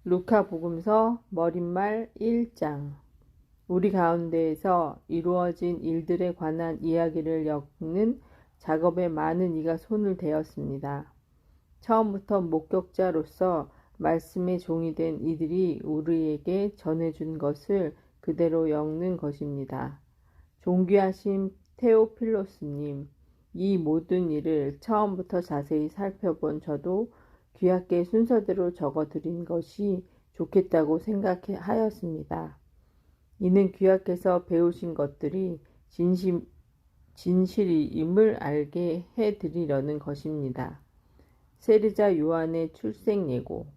루카복음서 머릿말 1장. 우리 가운데에서 이루어진 일들에 관한 이야기를 엮는 작업에 많은 이가 손을 대었습니다. 처음부터 목격자로서 말씀의 종이 된 이들이 우리에게 전해준 것을 그대로 엮는 것입니다. 존귀하신 테오필로스님, 이 모든 일을 처음부터 자세히 살펴본 저도 귀하게 순서대로 적어드린 것이 좋겠다고 생각하였습니다. 이는 귀하께서 배우신 것들이 진실임을 알게 해드리려는 것입니다. 세리자 요한의 출생 예고.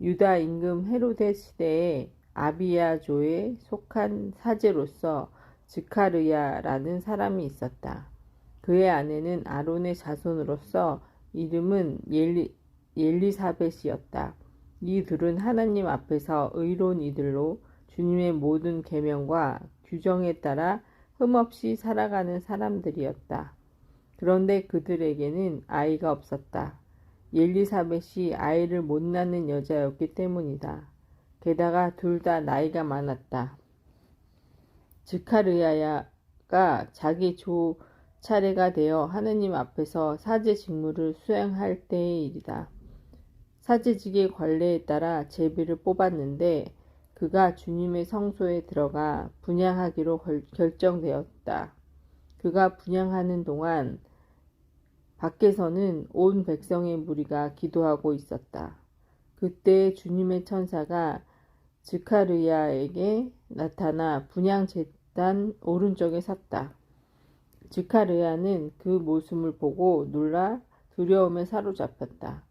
유다 임금 헤로데 시대에 아비야조에 속한 사제로서 즈카르야라는 사람이 있었다. 그의 아내는 아론의 자손으로서 이름은 엘리사벳이었다. 이 둘은 하나님 앞에서 의로운 이들로 주님의 모든 계명과 규정에 따라 흠없이 살아가는 사람들이었다. 그런데 그들에게는 아이가 없었다. 엘리사벳이 아이를 못 낳는 여자였기 때문이다. 게다가 둘 다 나이가 많았다. 즈카르야가 자기 조 차례가 되어 하느님 앞에서 사제 직무를 수행할 때의 일이다. 사제직의 관례에 따라 제비를 뽑았는데 그가 주님의 성소에 들어가 분향하기로 결정되었다. 그가 분향하는 동안 밖에서는 온 백성의 무리가 기도하고 있었다. 그때 주님의 천사가 즈카르야에게 나타나 분향 제단 오른쪽에 섰다. 즈카르야는 그 모습을 보고 놀라 두려움에 사로잡혔다.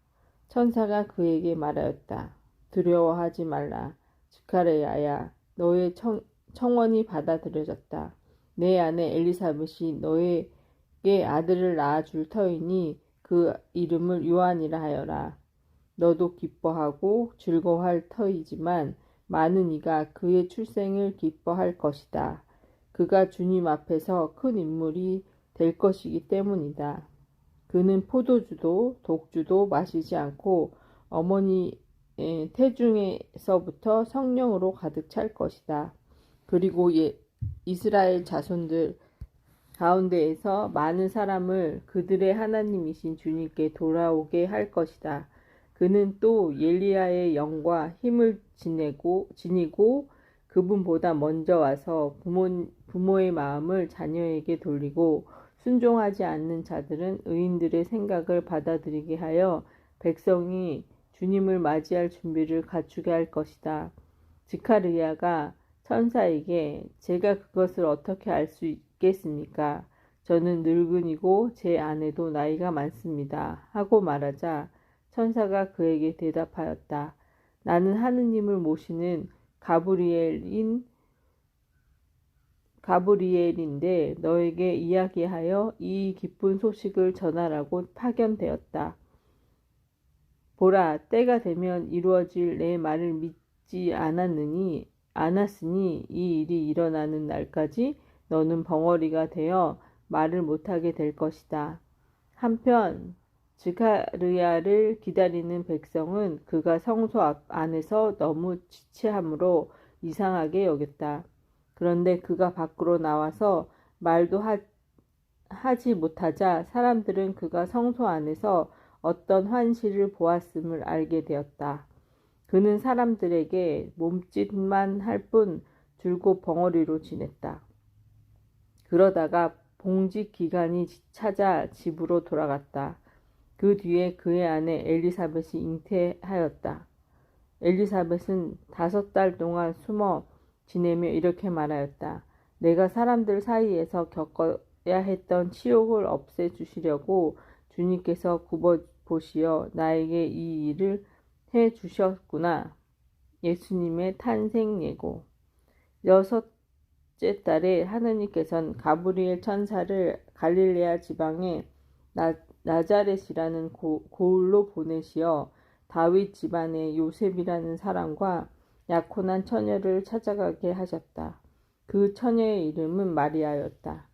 천사가 그에게 말하였다. 두려워하지 말라. 즈카르야야, 너의 청원이 받아들여졌다. 내 아내 엘리사벳이 너에게 아들을 낳아줄 터이니 그 이름을 요한이라 하여라. 너도 기뻐하고 즐거워할 터이지만 많은 이가 그의 출생을 기뻐할 것이다. 그가 주님 앞에서 큰 인물이 될 것이기 때문이다. 그는 포도주도 독주도 마시지 않고 어머니 태중에서부터 성령으로 가득 찰 것이다. 그리고 이스라엘 자손들 가운데에서 많은 사람을 그들의 하나님이신 주님께 돌아오게 할 것이다. 그는 또 엘리야의 영과 힘을 지니고 그분보다 먼저 와서 부모의 마음을 자녀에게 돌리고 순종하지 않는 자들은 의인들의 생각을 받아들이게 하여 백성이 주님을 맞이할 준비를 갖추게 할 것이다. 즈카르야가 천사에게 제가 그것을 어떻게 알 수 있겠습니까? 저는 늙은이고 제 아내도 나이가 많습니다. 하고 말하자 천사가 그에게 대답하였다. 나는 하느님을 모시는 가브리엘인데 너에게 이야기하여 이 기쁜 소식을 전하라고 파견되었다. 보라, 때가 되면 이루어질 내 말을 믿지 않았으니 이 일이 일어나는 날까지 너는 벙어리가 되어 말을 못하게 될 것이다. 한편 즈카르야를 기다리는 백성은 그가 성소 안에서 너무 지체함으로 이상하게 여겼다. 그런데 그가 밖으로 나와서 말도 하지 못하자 사람들은 그가 성소 안에서 어떤 환시를 보았음을 알게 되었다. 그는 사람들에게 몸짓만 할 뿐 줄곧 벙어리로 지냈다. 그러다가 봉직 기간이 찾아 집으로 돌아갔다. 그 뒤에 그의 아내 엘리사벳이 잉태하였다. 엘리사벳은 5달 동안 숨어 지내며 이렇게 말하였다. 내가 사람들 사이에서 겪어야 했던 치욕을 없애주시려고 주님께서 굽어보시어 나에게 이 일을 해주셨구나. 예수님의 탄생 예고. 6째 달에 하느님께서는 가브리엘 천사를 갈릴레아 지방의 나자렛이라는 고을로 보내시어 다윗 집안의 요셉이라는 사람과 약혼한 처녀를 찾아가게 하셨다. 그 처녀의 이름은 마리아였다.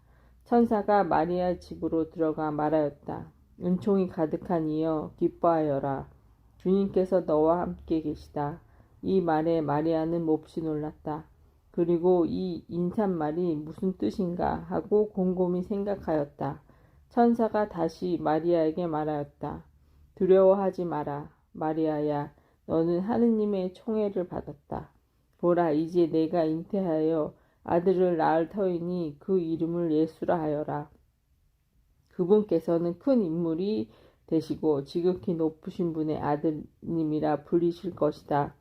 천사가 마리아 집으로 들어가 말하였다. 은총이 가득한 이여 기뻐하여라. 주님께서 너와 함께 계시다. 이 말에 마리아는 몹시 놀랐다. 그리고 이 인사말이 무슨 뜻인가 하고 곰곰이 생각하였다. 천사가 다시 마리아에게 말하였다. 두려워하지 마라. 마리아야, 너는 하느님의 총애를 받았다. 보라, 이제 내가 잉태하여 아들을 낳을 터이니 그 이름을 예수라 하여라. 그분께서는 큰 인물이 되시고 지극히 높으신 분의 아드님이라 불리실 것이다.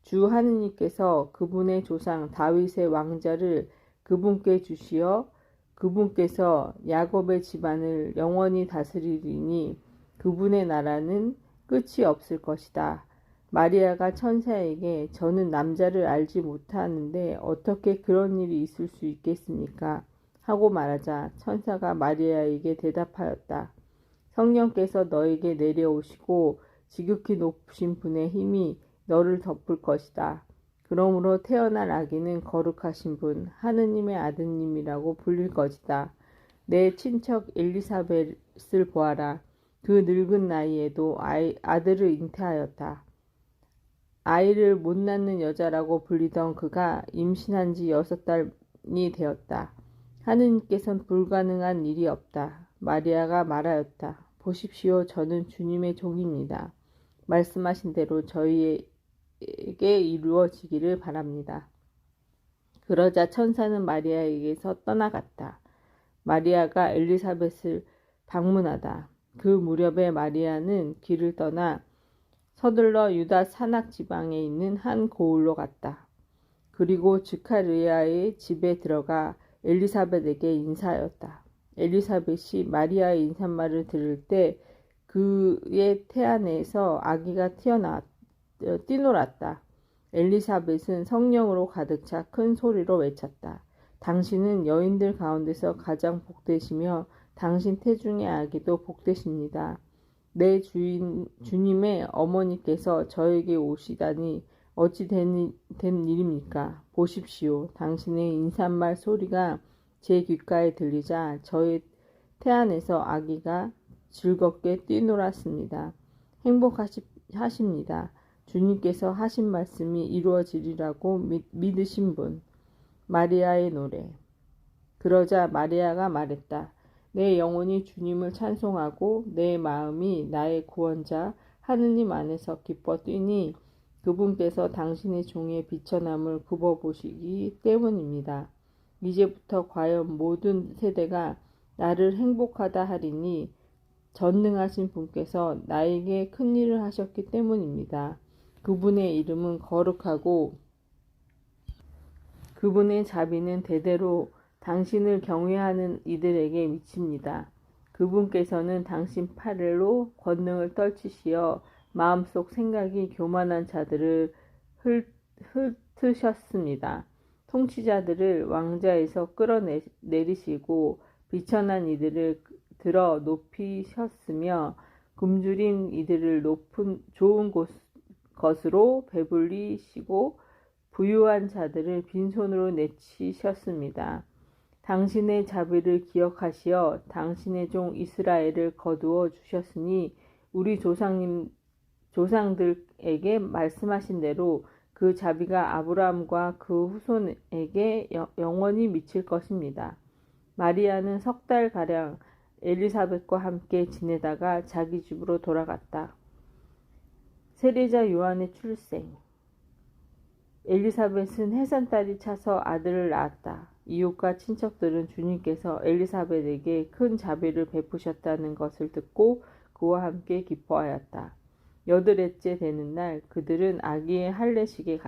주 하느님께서 그분의 조상 다윗의 왕자를 그분께 주시어 그분께서 야곱의 집안을 영원히 다스리리니 그분의 나라는 끝이 없을 것이다. 마리아가 천사에게 저는 남자를 알지 못하는데 어떻게 그런 일이 있을 수 있겠습니까? 하고 말하자 천사가 마리아에게 대답하였다. 성령께서 너에게 내려오시고 지극히 높으신 분의 힘이 너를 덮을 것이다. 그러므로 태어날 아기는 거룩하신 분, 하느님의 아드님이라고 불릴 것이다. 내 친척 엘리사벳을 보아라. 그 늙은 나이에도 아들을 잉태하였다. 아이를 못 낳는 여자라고 불리던 그가 임신한 지 6달이 되었다. 하느님께서는 불가능한 일이 없다. 마리아가 말하였다. 보십시오. 저는 주님의 종입니다. 말씀하신 대로 저희에게 이루어지기를 바랍니다. 그러자 천사는 마리아에게서 떠나갔다. 마리아가 엘리사벳을 방문하다. 그 무렵에 마리아는 길을 떠나 서둘러 유다 산악 지방에 있는 한 고을로 갔다. 그리고 즈카르야의 집에 들어가 엘리사벳에게 인사하였다. 엘리사벳이 마리아의 인사말을 들을 때 그의 태안에서 아기가 뛰놀았다. 엘리사벳은 성령으로 가득 차 큰 소리로 외쳤다. 당신은 여인들 가운데서 가장 복되시며 당신 태중의 아기도 복되십니다. 내 주님의 어머니께서 저에게 오시다니 어찌 된 일입니까? 보십시오. 당신의 인사말 소리가 제 귓가에 들리자 저의 태안에서 아기가 즐겁게 뛰놀았습니다. 행복하십니다. 주님께서 하신 말씀이 이루어지리라고 믿으신 분. 마리아의 노래. 그러자 마리아가 말했다. 내 영혼이 주님을 찬송하고 내 마음이 나의 구원자 하느님 안에서 기뻐 뛰니 그분께서 당신의 종의 비천함을 굽어보시기 때문입니다. 이제부터 과연 모든 세대가 나를 행복하다 하리니 전능하신 분께서 나에게 큰 일을 하셨기 때문입니다. 그분의 이름은 거룩하고 그분의 자비는 대대로 당신을 경외하는 이들에게 미칩니다. 그분께서는 당신 팔로 권능을 떨치시어 마음속 생각이 교만한 자들을 흩으셨습니다. 통치자들을 왕좌에서 끌어내리시고 비천한 이들을 들어 높이셨으며 굶주린 이들을 좋은 것으로 배불리시고 부유한 자들을 빈손으로 내치셨습니다. 당신의 자비를 기억하시어 당신의 종 이스라엘을 거두어 주셨으니 우리 조상들에게 말씀하신 대로 그 자비가 아브라함과 그 후손에게 영원히 미칠 것입니다. 마리아는 3달가량 엘리사벳과 함께 지내다가 자기 집으로 돌아갔다. 세례자 요한의 출생. 엘리사벳은 해산달이 차서 아들을 낳았다. 이웃과 친척들은 주님께서 엘리사벳에게 큰 자비를 베푸셨다는 것을 듣고 그와 함께 기뻐하였다. 8회째 되는 날 그들은 아기의 할례식에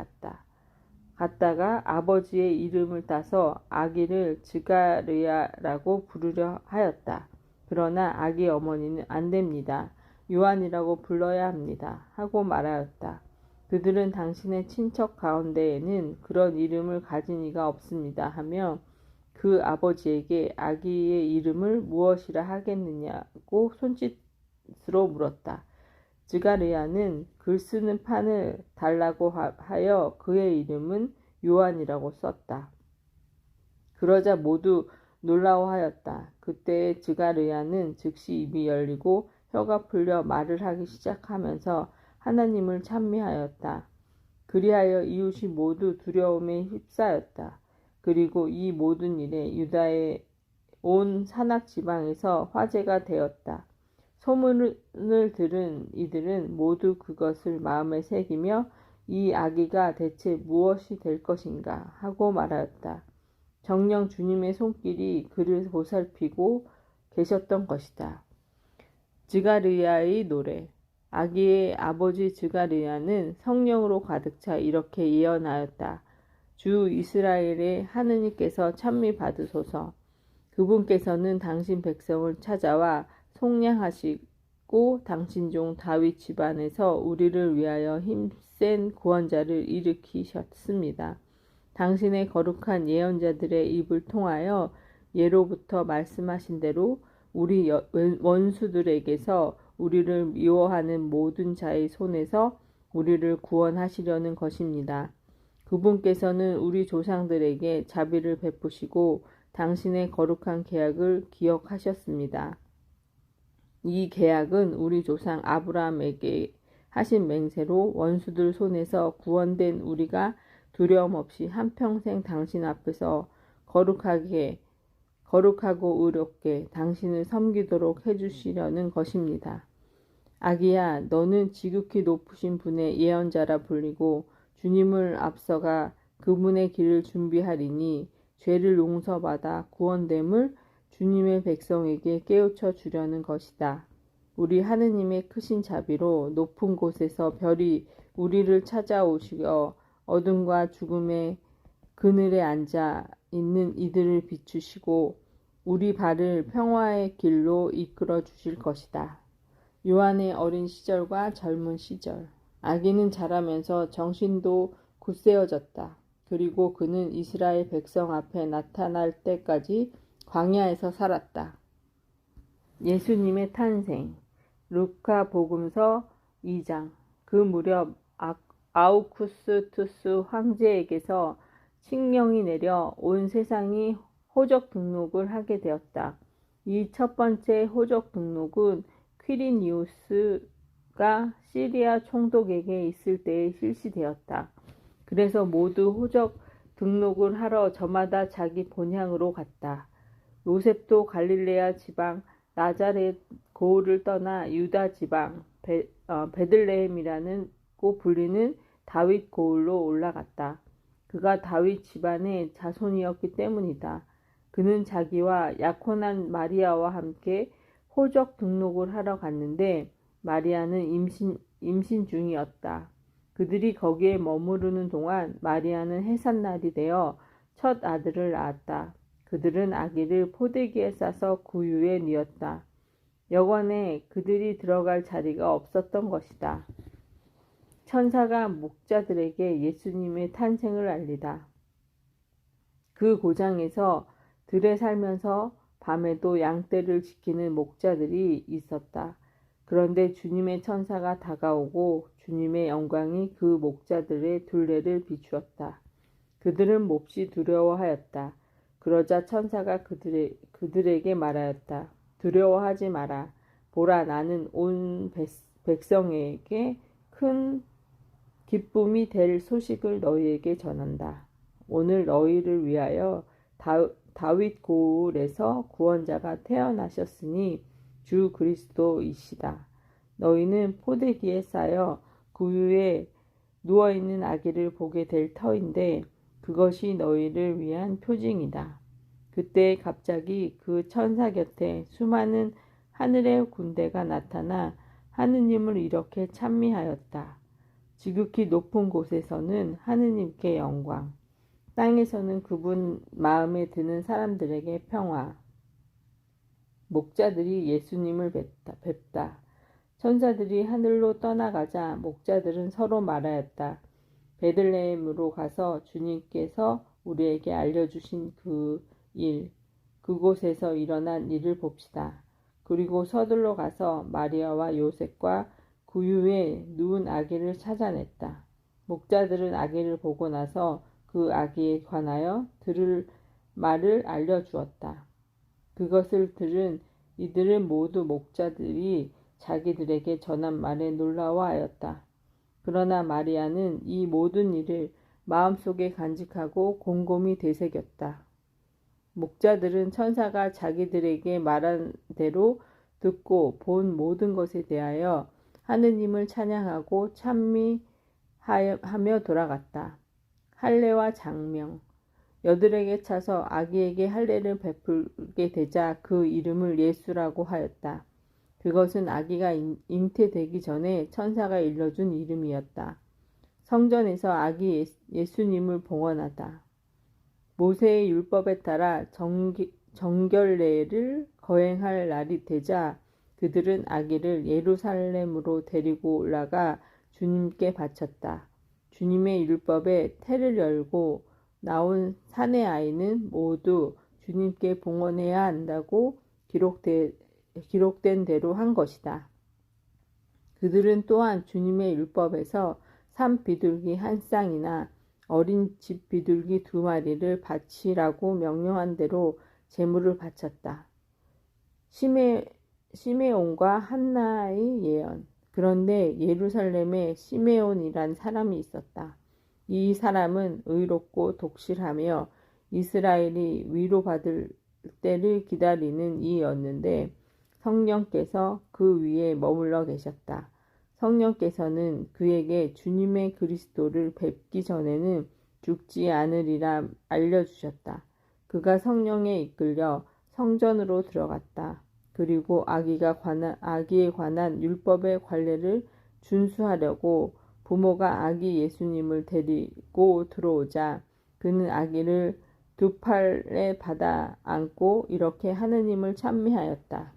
갔다가 아버지의 이름을 따서 아기를 즈가르야라고 부르려 하였다. 그러나 아기 어머니는 안 됩니다. 요한이라고 불러야 합니다. 하고 말하였다. 그들은 당신의 친척 가운데에는 그런 이름을 가진 이가 없습니다 하며 그 아버지에게 아기의 이름을 무엇이라 하겠느냐고 손짓으로 물었다. 즈가르야는 글 쓰는 판을 달라고 하여 그의 이름은 요한이라고 썼다. 그러자 모두 놀라워하였다. 그때 즈가르야는 즉시 입이 열리고 혀가 풀려 말을 하기 시작하면서 하나님을 찬미하였다. 그리하여 이웃이 모두 두려움에 휩싸였다. 그리고 이 모든 일에 유다의 온 산악 지방에서 화제가 되었다. 소문을 들은 이들은 모두 그것을 마음에 새기며 이 아기가 대체 무엇이 될 것인가 하고 말하였다. 정녕 주님의 손길이 그를 보살피고 계셨던 것이다. 즈가르야의 노래. 아기의 아버지 즈가르야는 성령으로 가득 차 이렇게 예언하였다. 주 이스라엘의 하느님께서 찬미 받으소서. 그분께서는 당신 백성을 찾아와 속량하시고 당신 종 다윗 집안에서 우리를 위하여 힘센 구원자를 일으키셨습니다. 당신의 거룩한 예언자들의 입을 통하여 예로부터 말씀하신 대로 우리 원수들에게서 우리를 미워하는 모든 자의 손에서 우리를 구원하시려는 것입니다. 그분께서는 우리 조상들에게 자비를 베푸시고 당신의 거룩한 계약을 기억하셨습니다. 이 계약은 우리 조상 아브라함에게 하신 맹세로 원수들 손에서 구원된 우리가 두려움 없이 한평생 당신 앞에서 거룩하고 의롭게 당신을 섬기도록 해주시려는 것입니다. 아기야, 너는 지극히 높으신 분의 예언자라 불리고 주님을 앞서가 그분의 길을 준비하리니 죄를 용서받아 구원됨을 주님의 백성에게 깨우쳐 주려는 것이다. 우리 하느님의 크신 자비로 높은 곳에서 별이 우리를 찾아오시어 어둠과 죽음의 그늘에 앉아 있는 이들을 비추시고 우리 발을 평화의 길로 이끌어 주실 것이다. 요한의 어린 시절과 젊은 시절. 아기는 자라면서 정신도 굳세어졌다. 그리고 그는 이스라엘 백성 앞에 나타날 때까지 광야에서 살았다. 예수님의 탄생. 루카 복음서 2장. 그 무렵 아우구스투스 황제에게서 칙령이 내려 온 세상이 호적 등록을 하게 되었다. 이 첫 번째 호적 등록은 퀴리니우스가 시리아 총독에게 있을 때에 실시되었다. 그래서 모두 호적 등록을 하러 저마다 자기 본향으로 갔다. 요셉도 갈릴레아 지방 나자렛 고을을 떠나 유다 지방 베들레헴이라고 불리는 다윗 고을로 올라갔다. 그가 다윗 집안의 자손이었기 때문이다. 그는 자기와 약혼한 마리아와 함께 호적 등록을 하러 갔는데 마리아는 임신 중이었다. 그들이 거기에 머무르는 동안 마리아는 해산날이 되어 첫 아들을 낳았다. 그들은 아기를 포대기에 싸서 구유에 뉘었다. 여관에 그들이 들어갈 자리가 없었던 것이다. 천사가 목자들에게 예수님의 탄생을 알리다. 그 고장에서 들에 살면서 밤에도 양떼를 지키는 목자들이 있었다. 그런데 주님의 천사가 다가오고 주님의 영광이 그 목자들의 둘레를 비추었다. 그들은 몹시 두려워하였다. 그러자 천사가 그들에게 말하였다. 두려워하지 마라. 보라, 나는 온 백성에게 큰 기쁨이 될 소식을 너희에게 전한다. 오늘 너희를 위하여 다윗 고을에서 구원자가 태어나셨으니 주 그리스도이시다. 너희는 포대기에 쌓여 구유에 누워있는 아기를 보게 될 터인데 그것이 너희를 위한 표징이다. 그때 갑자기 그 천사 곁에 수많은 하늘의 군대가 나타나 하느님을 이렇게 찬미하였다. 지극히 높은 곳에서는 하느님께 영광, 땅에서는 그분 마음에 드는 사람들에게 평화. 목자들이 예수님을 뵙다. 천사들이 하늘로 떠나가자 목자들은 서로 말하였다. 베들레헴으로 가서 주님께서 우리에게 알려주신 그곳에서 일어난 일을 봅시다. 그리고 서둘러 가서 마리아와 요셉과 구유에 누운 아기를 찾아냈다. 목자들은 아기를 보고 나서 그 아기에 관하여 들을 말을 알려주었다. 그것을 들은 이들은 모두 목자들이 자기들에게 전한 말에 놀라워하였다. 그러나 마리아는 이 모든 일을 마음속에 간직하고 곰곰이 되새겼다. 목자들은 천사가 자기들에게 말한 대로 듣고 본 모든 것에 대하여 하느님을 찬양하고 찬미하며 돌아갔다. 할례와 장명. 여들에게 차서 아기에게 할례를 베풀게 되자 그 이름을 예수라고 하였다. 그것은 아기가 잉태되기 전에 천사가 일러준 이름이었다. 성전에서 아기 예수님을 봉헌하다. 모세의 율법에 따라 정결례를 거행할 날이 되자 그들은 아기를 예루살렘으로 데리고 올라가 주님께 바쳤다. 주님의 율법에 태를 열고 나온 사내 아이는 모두 주님께 봉헌해야 한다고 기록된 대로 한 것이다. 그들은 또한 주님의 율법에서 산 비둘기 한 쌍이나 어린 집 비둘기 2마리를 바치라고 명령한 대로 제물을 바쳤다. 시메온과 한나의 예언. 그런데 예루살렘에 시메온이란 사람이 있었다. 이 사람은 의롭고 독실하며 이스라엘이 위로받을 때를 기다리는 이였는데 성령께서 그 위에 머물러 계셨다. 성령께서는 그에게 주님의 그리스도를 뵙기 전에는 죽지 않으리라 알려주셨다. 그가 성령에 이끌려 성전으로 들어갔다. 그리고 아기에 관한 율법의 관례를 준수하려고 부모가 아기 예수님을 데리고 들어오자 그는 아기를 2팔에 받아 안고 이렇게 하느님을 찬미하였다.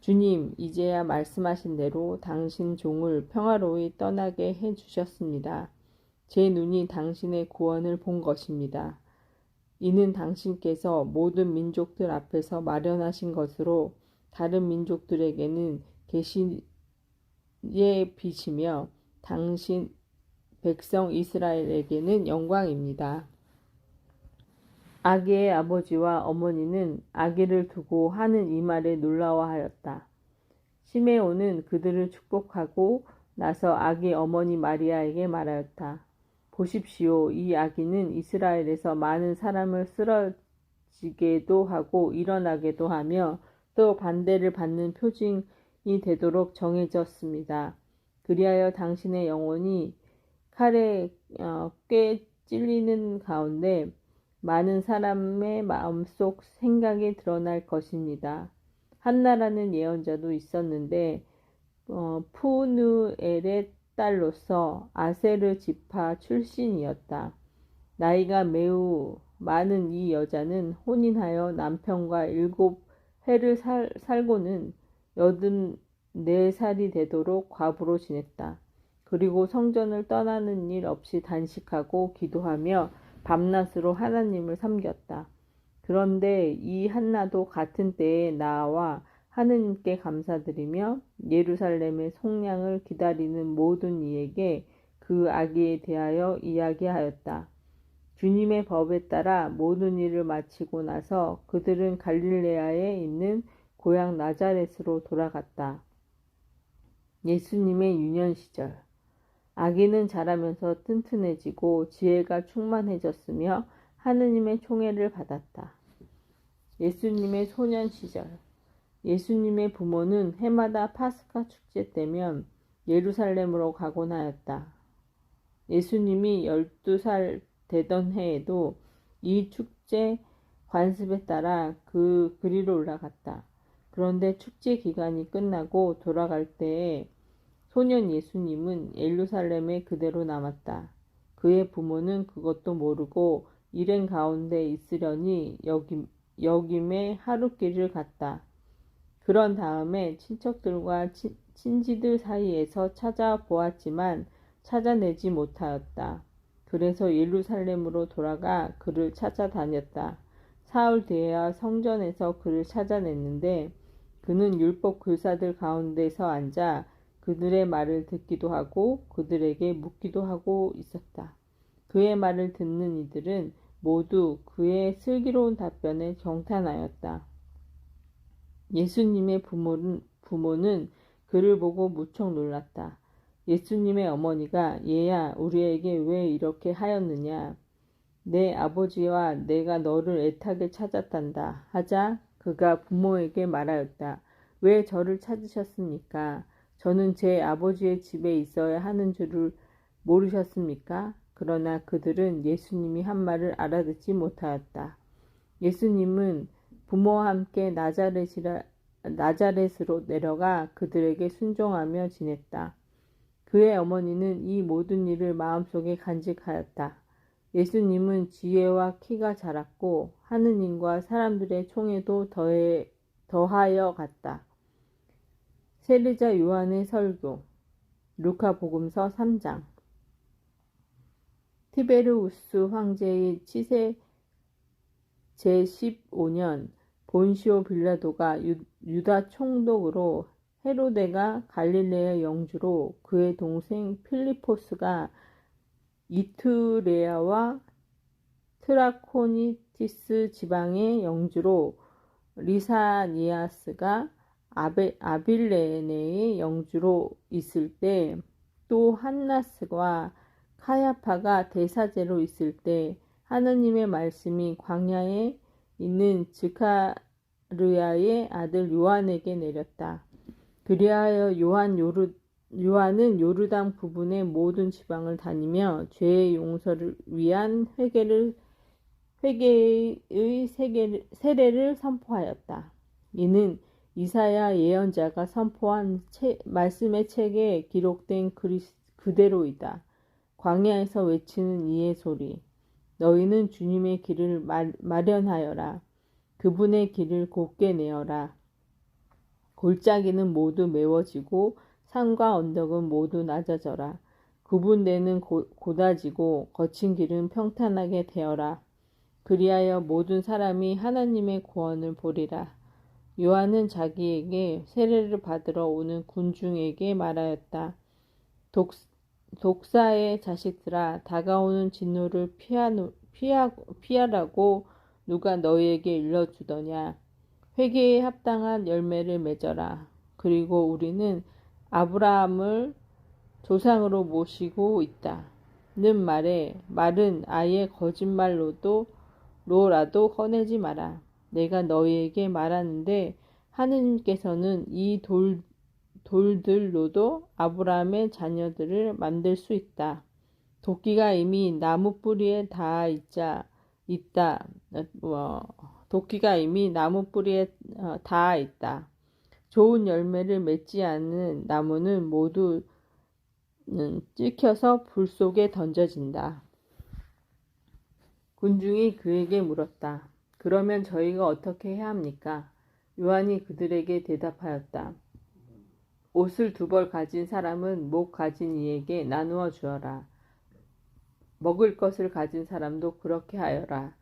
주님, 이제야 말씀하신 대로 당신 종을 평화로이 떠나게 해주셨습니다. 제 눈이 당신의 구원을 본 것입니다. 이는 당신께서 모든 민족들 앞에서 마련하신 것으로 다른 민족들에게는 계시의 빛이며 당신 백성 이스라엘에게는 영광입니다. 아기의 아버지와 어머니는 아기를 두고 하는 이 말에 놀라워하였다. 시메온은 그들을 축복하고 나서 아기 어머니 마리아에게 말하였다. 보십시오. 이 아기는 이스라엘에서 많은 사람을 쓰러지게도 하고 일어나게도 하며 또 반대를 받는 표징이 되도록 정해졌습니다. 그리하여 당신의 영혼이 칼에 꽤 찔리는 가운데 많은 사람의 마음속 생각이 드러날 것입니다. 한나라는 예언자도 있었는데 푸누엘의 딸로서 아세르 지파 출신이었다. 나이가 매우 많은 이 여자는 혼인하여 남편과 7해를 살고는 84살이 되도록 과부로 지냈다. 그리고 성전을 떠나는 일 없이 단식하고 기도하며 밤낮으로 하나님을 섬겼다. 그런데 이 한나도 같은 때에 나와 하느님께 감사드리며 예루살렘의 속량을 기다리는 모든 이에게 그 아기에 대하여 이야기하였다. 주님의 법에 따라 모든 일을 마치고 나서 그들은 갈릴레아에 있는 고향 나자렛으로 돌아갔다. 예수님의 유년 시절. 아기는 자라면서 튼튼해지고 지혜가 충만해졌으며 하느님의 총애를 받았다. 예수님의 소년 시절. 예수님의 부모는 해마다 파스카 축제 때면 예루살렘으로 가곤 하였다. 예수님이 12살 되던 해에도 이 축제 관습에 따라 그리로 올라갔다. 그런데 축제 기간이 끝나고 돌아갈 때에 소년 예수님은 예루살렘에 그대로 남았다. 그의 부모는 그것도 모르고 일행 가운데 있으려니 여김에 하룻길을 갔다. 그런 다음에 친척들과 친지들 사이에서 찾아보았지만 찾아내지 못하였다. 그래서 예루살렘으로 돌아가 그를 찾아다녔다. 사흘 뒤에야 성전에서 그를 찾아냈는데 그는 율법 교사들 가운데서 앉아 그들의 말을 듣기도 하고 그들에게 묻기도 하고 있었다. 그의 말을 듣는 이들은 모두 그의 슬기로운 답변에 경탄하였다. 예수님의 부모는 그를 보고 무척 놀랐다. 예수님의 어머니가 얘야 우리에게 왜 이렇게 하였느냐 내 아버지와 내가 너를 애타게 찾았단다 하자 그가 부모에게 말하였다. 왜 저를 찾으셨습니까? 저는 제 아버지의 집에 있어야 하는 줄을 모르셨습니까? 그러나 그들은 예수님이 한 말을 알아듣지 못하였다. 예수님은 부모와 함께 나자렛으로 내려가 그들에게 순종하며 지냈다. 그의 어머니는 이 모든 일을 마음속에 간직하였다. 예수님은 지혜와 키가 자랐고 하느님과 사람들의 총애도 더하여 갔다. 세례자 요한의 설교 루카복음서 3장 티베르우스 황제의 치세 제15년 본시오 빌라도가 유다 총독으로 헤로데가 갈릴레의 영주로 그의 동생 필리포스가 이투레아와 트라코니티스 지방의 영주로 리사니아스가 아빌레네의 영주로 있을 때 또 한나스와 카야파가 대사제로 있을 때 하느님의 말씀이 광야에 있는 즈카르야의 아들 요한에게 내렸다. 그리하여 요한은 요르단 부분의 모든 지방을 다니며 죄의 용서를 위한 회개의 세례를 선포하였다. 이는 이사야 예언자가 선포한 말씀의 책에 기록된 그대로이다. 광야에서 외치는 이의 소리. 너희는 주님의 길을 마련하여라. 그분의 길을 곧게 내어라. 골짜기는 모두 메워지고 산과 언덕은 모두 낮아져라. 굽은 데는 곧아지고 거친 길은 평탄하게 되어라. 그리하여 모든 사람이 하나님의 구원을 보리라. 요한은 자기에게 세례를 받으러 오는 군중에게 말하였다. 독사의 자식들아 다가오는 진노를 피하라고 누가 너희에게 일러주더냐. 회개에 합당한 열매를 맺어라. 그리고 우리는 아브라함을 조상으로 모시고 있다. 는 말은 아예 거짓말로라도 꺼내지 마라. 내가 너희에게 말하는데 하느님께서는 이 돌들로도 아브라함의 자녀들을 만들 수 있다. 도끼가 이미 나무 뿌리에 닿아 있다. 좋은 열매를 맺지 않는 나무는 모두 찍혀서 불 속에 던져진다. 군중이 그에게 물었다. 그러면 저희가 어떻게 해야 합니까? 요한이 그들에게 대답하였다. 옷을 2벌 가진 사람은 목 가진 이에게 나누어 주어라. 먹을 것을 가진 사람도 그렇게 하여라.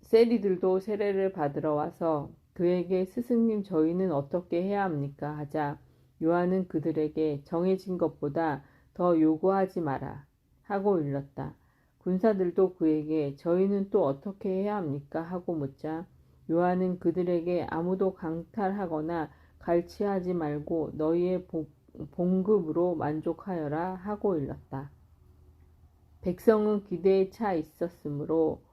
세리들도 세례를 받으러 와서 그에게 스승님 저희는 어떻게 해야 합니까? 하자 요한은 그들에게 정해진 것보다 더 요구하지 마라 하고 일렀다. 군사들도 그에게 저희는 또 어떻게 해야 합니까? 하고 묻자 요한은 그들에게 아무도 강탈하거나 갈취하지 말고 너희의 봉급으로 만족하여라 하고 일렀다. 백성은 기대에 차 있었으므로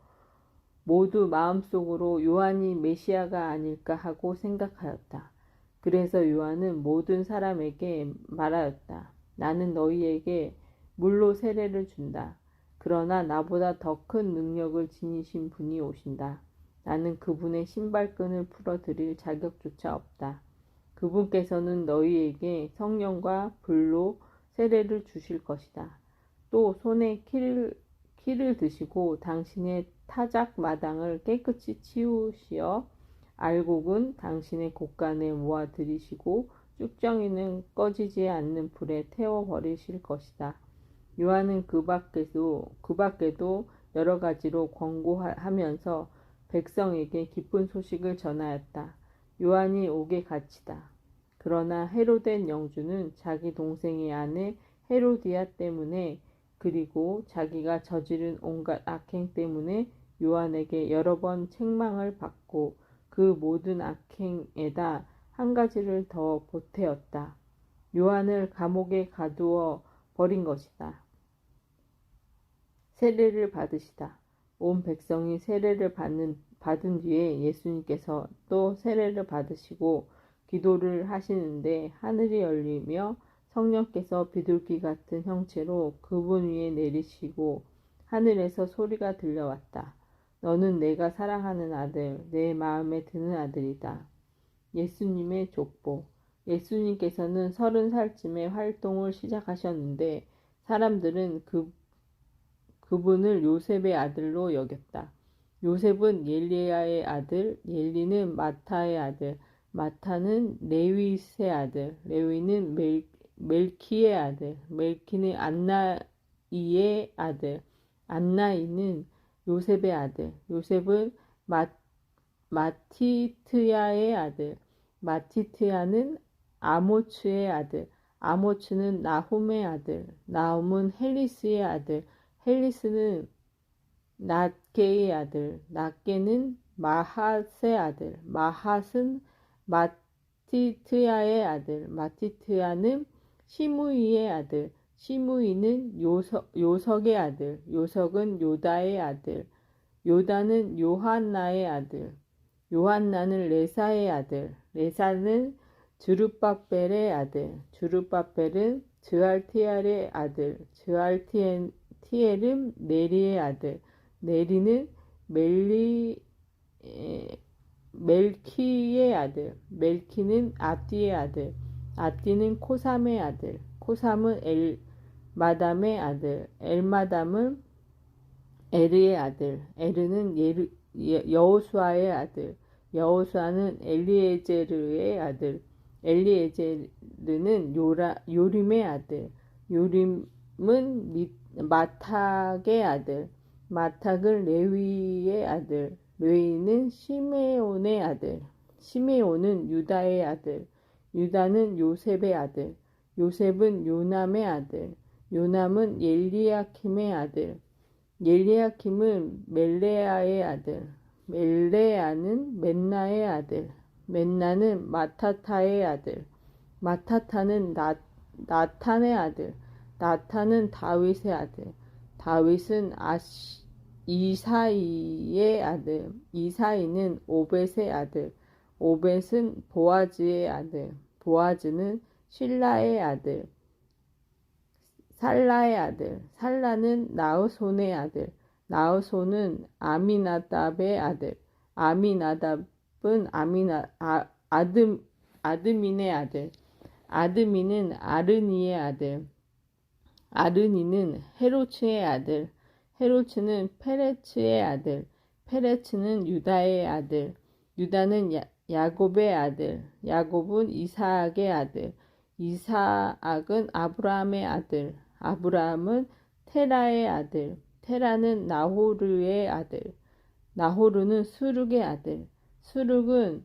모두 마음속으로 요한이 메시아가 아닐까 하고 생각하였다. 그래서 요한은 모든 사람에게 말하였다. 나는 너희에게 물로 세례를 준다. 그러나 나보다 더 큰 능력을 지니신 분이 오신다. 나는 그분의 신발끈을 풀어드릴 자격조차 없다. 그분께서는 너희에게 성령과 불로 세례를 주실 것이다. 또 손에 키를 드시고 당신의 타작 마당을 깨끗이 치우시어 알곡은 당신의 곳간에 모아 들이시고 쭉정이는 꺼지지 않는 불에 태워 버리실 것이다. 요한은 그 밖에도 여러 가지로 권고하면서 백성에게 기쁜 소식을 전하였다. 요한이 옥에 갇히다. 그러나 헤로데 영주는 자기 동생의 아내 헤로디아 때문에 그리고 자기가 저지른 온갖 악행 때문에 요한에게 여러 번 책망을 받고 그 모든 악행에다 한 가지를 더 보태었다. 요한을 감옥에 가두어 버린 것이다. 세례를 받으시다. 온 백성이 세례를 받은 뒤에 예수님께서 또 세례를 받으시고 기도를 하시는데 하늘이 열리며 성령께서 비둘기 같은 형체로 그분 위에 내리시고 하늘에서 소리가 들려왔다. 너는 내가 사랑하는 아들, 내 마음에 드는 아들이다. 예수님의 족보. 예수님께서는 30살쯤에 활동을 시작하셨는데 사람들은 그분을 요셉의 아들로 여겼다. 요셉은 옐리야의 아들, 옐리는 마타의 아들, 마타는 레위의 아들, 레위는 멜키의 아들, 멜키는 안나이의 아들, 안나이는 요셉의 아들, 요셉은 마티트야의 아들, 마티트야는 아모츠의 아들, 아모츠는 나훔의 아들, 나훔은 헬리스의 아들, 헬리스는 낫게의 아들, 낫게는 마핫의 아들, 마핫은 마티트야의 아들, 마티트야는 시므이의 아들, 시므이는 요석의 아들, 요석은 요다의 아들, 요다는 요한나의 아들, 요한나는 레사의 아들, 레사는 주르빠벨의 아들, 주르빠벨은 드알티엘의 아들, 드알티엘은 네리의 아들, 네리는 멜키의 아들, 멜키는 아띠의 아들, 아띠는 코삼의 아들, 코삼은 엘마담의 아들, 엘마담은 에르의 아들, 에르는 여호수아의 아들, 여호수아는 엘리에제르의 아들, 엘리에제르는 요림의 아들, 요림은 마탁의 아들, 마탁은 레위의 아들, 레위는 시메온의 아들, 시메온은 유다의 아들, 유다는 요셉의 아들, 요셉은 요남의 아들, 요남은 엘리야킴의 아들, 엘리야킴은 멜레아의 아들, 멜레아는 맨나의 아들, 맨나는 마타타의 아들, 마타타는 나탄의 아들, 나탄은 다윗의 아들, 다윗은 이사이의 아들, 이사이는 오벳의 아들, 오벳은 보아즈의 아들, 보아즈는 실라의 아들, 살라의 아들, 살라는 나흐손의 아들, 나흐손은 아미나답의 아들, 아미나답은 아드민의 아들, 아드민은 아르니의 아들, 아르니는 헤로츠의 아들, 헤로츠는 페레츠의 아들, 페레츠는 유다의 아들, 유다는 야곱의 아들, 야곱은 이사악의 아들, 이사악은 아브라함의 아들, 아브라함은 테라의 아들, 테라는 나호르의 아들, 나호르는 수룩의 아들, 수룩은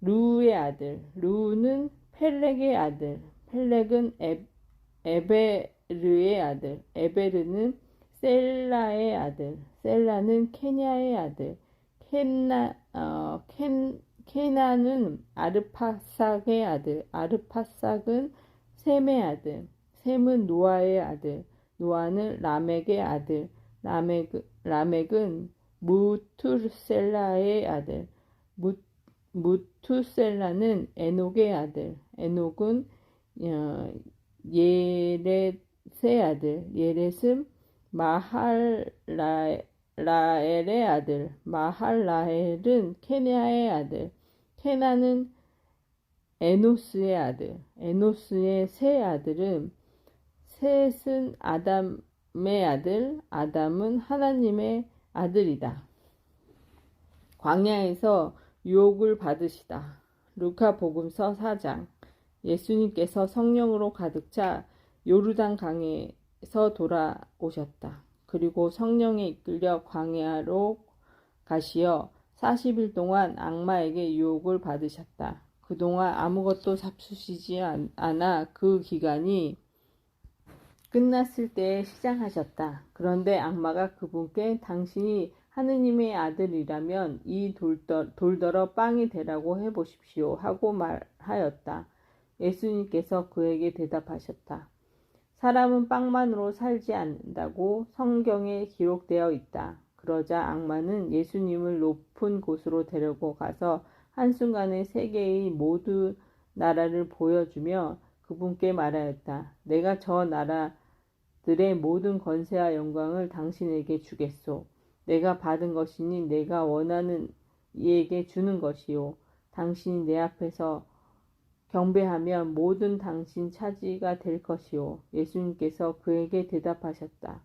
루의 아들, 루는 펠렉의 아들, 펠렉은 에베르의 아들, 에베르는 셀라의 아들, 셀라는 케냐의 아들, 케나는 아르파삭의 아들, 아르파삭은 셈의 아들, 셈은 노아의 아들, 노아는 라멕의 아들, 라멕은 무투셀라의 아들, 무투셀라는 에녹의 아들, 에녹은 예렛의 아들, 예렛은 마할라엘의 아들, 마할라엘은 케냐의 아들, 케나는 에노스의 아들, 에노스의 세 아들은 셋은 아담의 아들, 아담은 하나님의 아들이다. 광야에서 유혹을 받으시다. 루카복음서 4장. 예수님께서 성령으로 가득 차 요르단 강에서 돌아오셨다. 그리고 성령에 이끌려 광야로 가시어 40일 동안 악마에게 유혹을 받으셨다. 그동안 아무것도 잡수시지 않아 그 기간이 끝났을 때에 시장하셨다. 그런데 악마가 그분께 당신이 하느님의 아들이라면 이 돌더러 빵이 되라고 해보십시오 하고 말하였다. 예수님께서 그에게 대답하셨다. 사람은 빵만으로 살지 않는다고 성경에 기록되어 있다. 그러자 악마는 예수님을 높은 곳으로 데리고 가서 한순간에 세계의 모든 나라를 보여주며 그분께 말하였다. 내가 저 나라들의 모든 권세와 영광을 당신에게 주겠소. 내가 받은 것이니 내가 원하는 이에게 주는 것이요. 당신이 내 앞에서 경배하면 모든 당신 차지가 될 것이요. 예수님께서 그에게 대답하셨다.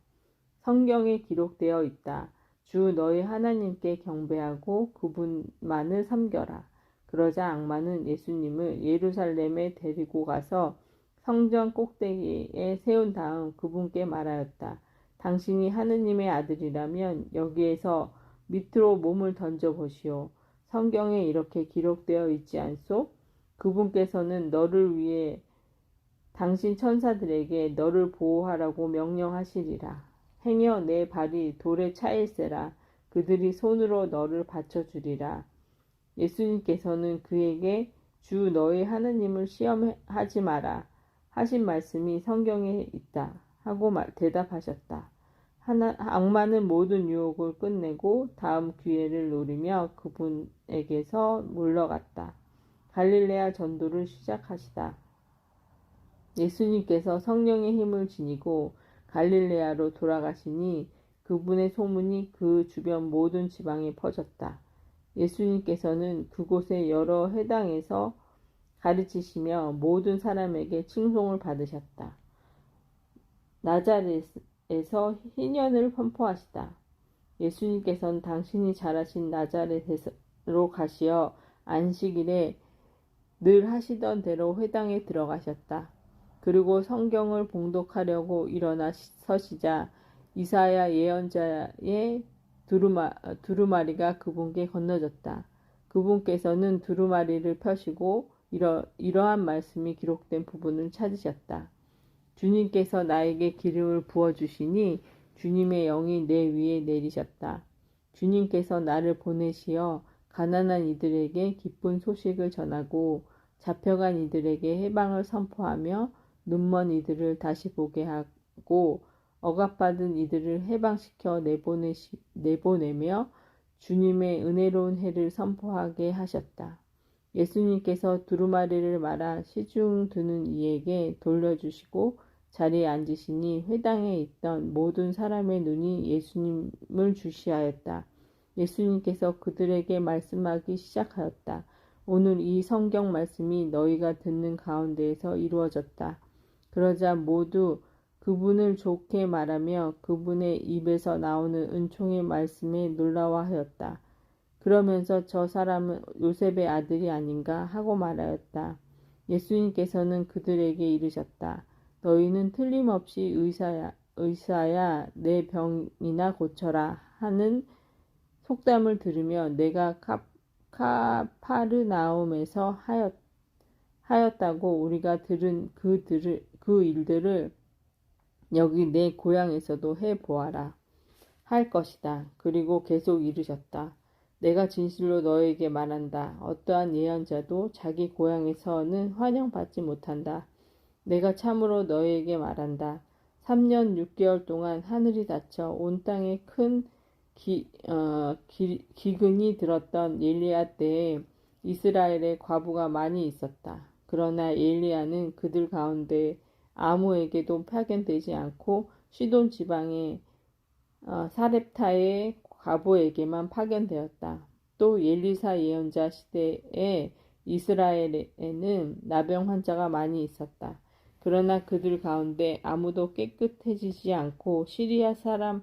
성경에 기록되어 있다. 주 너희 하나님께 경배하고 그분만을 섬겨라. 그러자 악마는 예수님을 예루살렘에 데리고 가서 성전 꼭대기에 세운 다음 그분께 말하였다. 당신이 하느님의 아들이라면 여기에서 밑으로 몸을 던져보시오. 성경에 이렇게 기록되어 있지 않소? 그분께서는 너를 위해 당신 천사들에게 너를 보호하라고 명령하시리라. 행여 내 발이 돌에 차일세라. 그들이 손으로 너를 받쳐주리라. 예수님께서는 그에게 주 너희 하느님을 시험하지 마라 하신 말씀이 성경에 있다 하고 대답하셨다. 악마는 모든 유혹을 끝내고 다음 기회를 노리며 그분에게서 물러갔다. 갈릴레아 전도를 시작하시다. 예수님께서 성령의 힘을 지니고 갈릴레아로 돌아가시니 그분의 소문이 그 주변 모든 지방에 퍼졌다. 예수님께서는 그곳의 여러 회당에서 가르치시며 모든 사람에게 칭송을 받으셨다. 나자렛에서 희년을 선포하시다. 예수님께서는 당신이 자라신 나자렛으로 가시어 안식일에 늘 하시던 대로 회당에 들어가셨다. 그리고 성경을 봉독하려고 일어나 서시자 이사야 예언자의 두루마리가 그분께 건너졌다. 그분께서는 두루마리를 펴시고 이러한 말씀이 기록된 부분을 찾으셨다. 주님께서 나에게 기름을 부어주시니 주님의 영이 내 위에 내리셨다. 주님께서 나를 보내시어 가난한 이들에게 기쁜 소식을 전하고 잡혀간 이들에게 해방을 선포하며 눈먼 이들을 다시 보게 하고 억압받은 이들을 해방시켜 내보내며 주님의 은혜로운 해를 선포하게 하셨다. 예수님께서 두루마리를 말아 시중 드는 이에게 돌려주시고 자리에 앉으시니 회당에 있던 모든 사람의 눈이 예수님을 주시하였다. 예수님께서 그들에게 말씀하기 시작하였다. 오늘 이 성경 말씀이 너희가 듣는 가운데에서 이루어졌다. 그러자 모두 그분을 좋게 말하며 그분의 입에서 나오는 은총의 말씀에 놀라워하였다. 그러면서 저 사람은 요셉의 아들이 아닌가 하고 말하였다. 예수님께서는 그들에게 이르셨다. 너희는 틀림없이 의사야 내 병이나 고쳐라 하는 속담을 들으며 내가 카파르나움에서 하였다고 우리가 들은 그 일들을 여기 내 고향에서도 해보아라 할 것이다. 그리고 계속 이르셨다. 내가 진실로 너에게 말한다. 어떠한 예언자도 자기 고향에서는 환영받지 못한다. 내가 참으로 너에게 말한다. 3년 6개월 동안 하늘이 닫혀 온 땅에 큰 기근이 들었던 엘리야 때에 이스라엘에 과부가 많이 있었다. 그러나 엘리야는 그들 가운데 아무에게도 파견되지 않고 시돈 지방의 사렙타의 과부에게만 파견되었다. 또 엘리사 예언자 시대에 이스라엘에는 나병 환자가 많이 있었다. 그러나 그들 가운데 아무도 깨끗해지지 않고 시리아 사람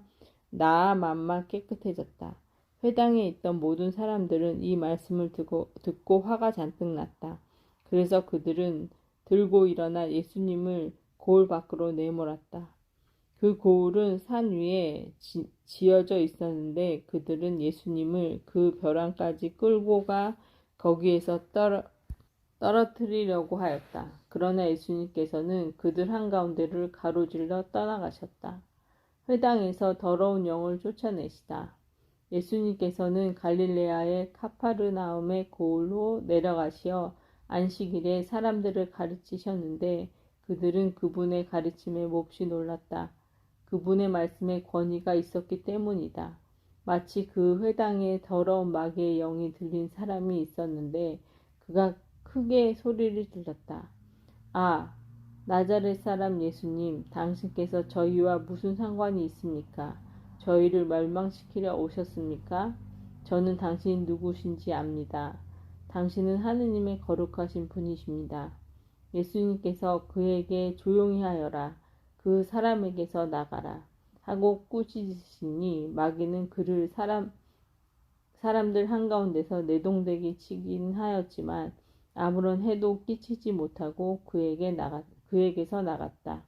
나아만만 깨끗해졌다. 회당에 있던 모든 사람들은 이 말씀을 듣고 화가 잔뜩 났다. 그래서 그들은 들고 일어나 예수님을 고을 밖으로 내몰았다. 그 고을은 산 위에 지어져 있었는데 그들은 예수님을 그 벼랑까지 끌고 가 거기에서 떨어뜨리려고 하였다. 그러나 예수님께서는 그들 한가운데를 가로질러 떠나가셨다. 회당에서 더러운 영을 쫓아내시다. 예수님께서는 갈릴레아의 카파르나움의 고을로 내려가시어 안식일에 사람들을 가르치셨는데 그들은 그분의 가르침에 몹시 놀랐다. 그분의 말씀에 권위가 있었기 때문이다. 마치 그 회당에 더러운 마귀의 영이 들린 사람이 있었는데 그가 크게 소리를 질렀다. 아, 나자렛 사람 예수님, 당신께서 저희와 무슨 상관이 있습니까? 저희를 멸망시키려 오셨습니까? 저는 당신이 누구신지 압니다. 당신은 하느님의 거룩하신 분이십니다. 예수님께서 그에게 조용히 하여라. 그 사람에게서 나가라. 하고 꾸짖으시니 마귀는 그를 사람들 한가운데서 내동댕이 치긴 하였지만 아무런 해도 끼치지 못하고 그에게서 나갔다.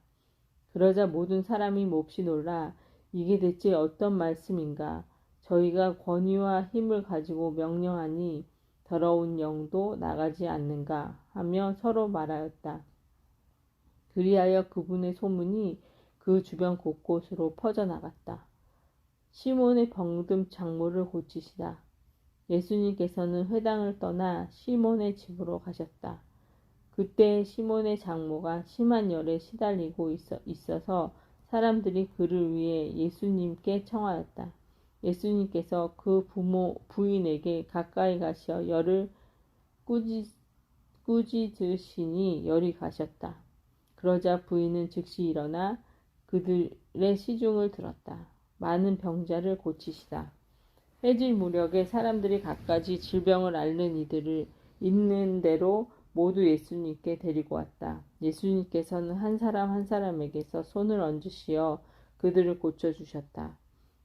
그러자 모든 사람이 몹시 놀라 이게 대체 어떤 말씀인가? 저희가 권위와 힘을 가지고 명령하니 더러운 영도 나가지 않는가? 하며 서로 말하였다. 그리하여 그분의 소문이 그 주변 곳곳으로 퍼져나갔다. 시몬의 병든 장모를 고치시다. 예수님께서는 회당을 떠나 시몬의 집으로 가셨다. 그때 시몬의 장모가 심한 열에 시달리고 있어서 사람들이 그를 위해 예수님께 청하였다. 예수님께서 그 부인에게 가까이 가시어 열을 꾸짖으시니 열이 가셨다. 그러자 부인은 즉시 일어나 그들의 시중을 들었다. 많은 병자를 고치시다. 해질 무렵에 사람들이 갖가지 질병을 앓는 이들을 있는 대로 모두 예수님께 데리고 왔다. 예수님께서는 한 사람 한 사람에게서 손을 얹으시어 그들을 고쳐주셨다.